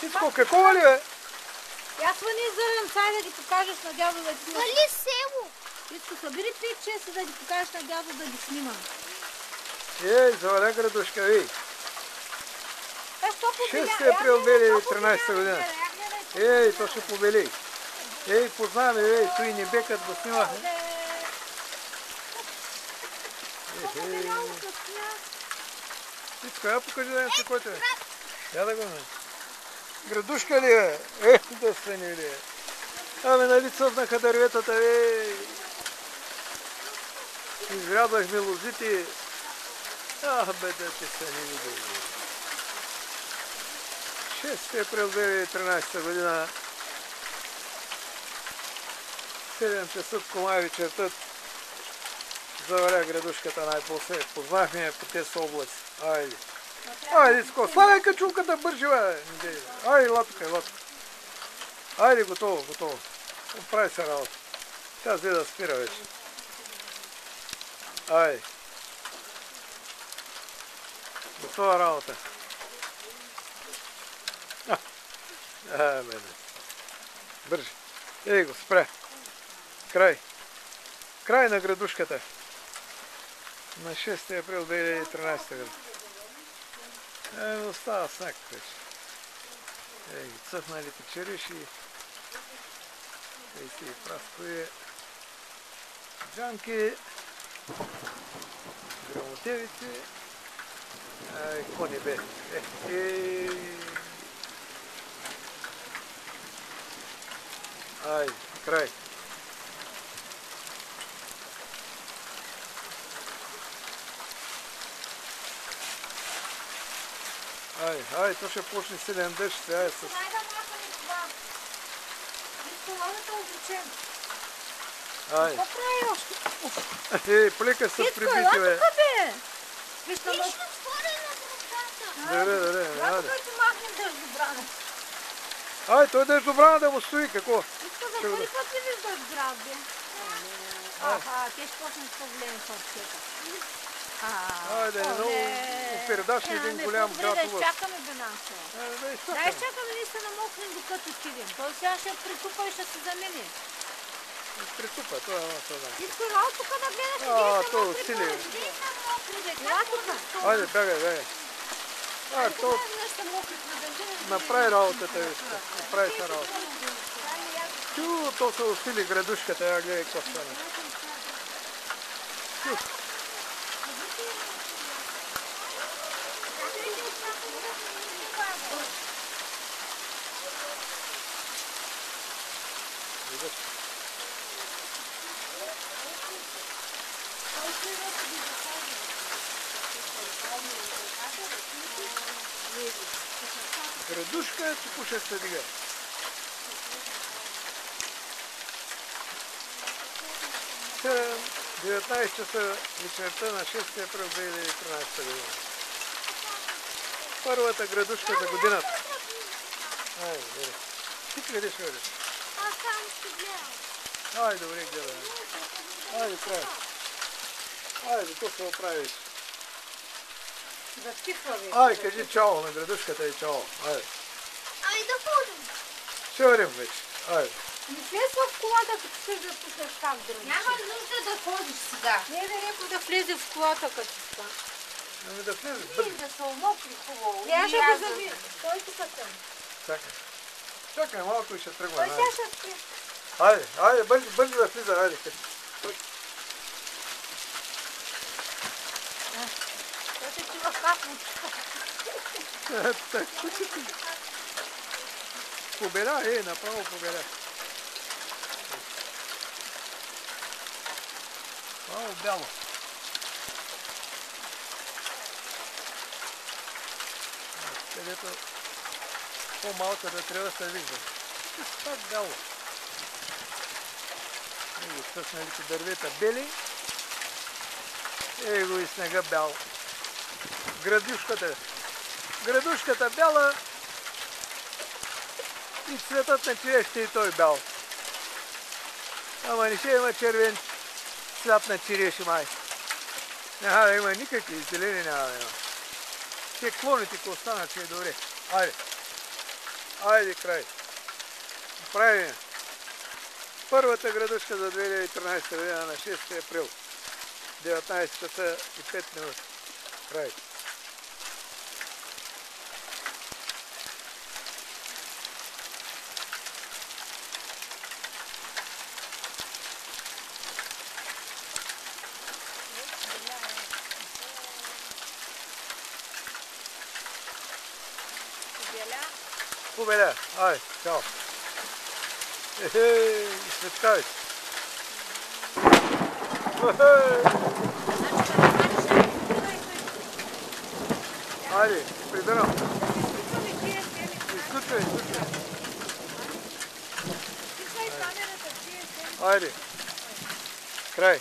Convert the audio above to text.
Всичко, какво ли бе? Я свани зърен, сай да ги покажеш на дядо да ги снима. Вали село. Иско, събери 5-6 да ги покажеш на дядо да ги снима. Ей, заваля градушка, ей. 6 април 2013 година. Ей, то ще побели. Ей, познаваме, ей, той не бекът го снимахме. Всичко, я покажи да се който е. Я да го ме. Градушка ли е? Да стани ли е? Ами нали цъфнаха дърветата, изрядахме лозите. Бе, да те стани ли да 6 април 2013 година. 7 часа комай вечертът. Заваля градушката най-после. Познахме по тези области. Айде. Айде, ско. Славяй качулката бържи, бе. Айде, латука, латука. Айде, готово, готово. Прави се работа. Тя взе да спира вече. Айде. Готова работа. Мене. Бържи. Ей го, спре. Край. Край на градушката. На 6 април 2013 година. Остава сняг вече. Ей, цъфналите череши. Ей си праскови джанки. Грамотевици. Ай, кони бе. Ай, край. Ай, то ще почне силен дъжд. Ай, с... Най да махаме това. Колоната обречем. Ай. Какво прави още? Ей, полека са прибити, бе. Тука, бе. Виж на мъж. Добре. Когато който махнем дъждобрана. Ай, той дъждобрана да му стои, какво? Иска за първи път ли виждаш град, бе? Те ще почнат с по-големи парчета. Айде, много опередаш един голям град. Да изчакаме бе нашо. Да изчакаме, ние се намокнем докато отидем. Той сега ще притупа и ще се замени. Притупа, това е това. Искай рал тук да гледаш и вие са мокри сили. тук. Айде, бягай. То направи работата, иска. Направи се работа. То се усили градушката, я гледай какво стана. Градушка току-що се дига. Сега 19 часа вечерта на 6 април 2013 година. Първата градушка за годината. Айде, добре. Ти къде ще бъдеш? Аз само ще гледам. Айде, добре, гледай. Айде, край. Айде, то се оправиш. Ай, кажи чао на градушката и чао. Айде. Айде да ходим. Ще вървим вече. Айде. Не влез в колата, като се да пускаш как дръжиш. Няма нужда да ходиш сега. Не е леко да влезе в колата, като това. Ами да влезе. И да се омокри хубаво. Я ще го завия. Той тук съм. Чакай малко и ще тръгва. Той сега ще спре. Айде, бързи да влиза, айде. Той ще чува капнат. Побеля, направо побеля. Право бяло. Където по-малка да трябва да се вижда. Так бяло. Ей, цъсналите дървета бели. Ей го и снега бял. Градушката бяла и цветът на черешите и той бял. Ама не ще има червен цвят на череши май. Няма да има никакви зелени, няма да има. Те клоните, ако останат, ще е добре. Айде. Айде, край. Правим първата градушка за 2013 година на 6 април. 19 часа и 5 минути. Край. Побеля. Ай, чао. Ехей, светкай. Айде, прибирам. Изключвай, изключвай. Айде. Край.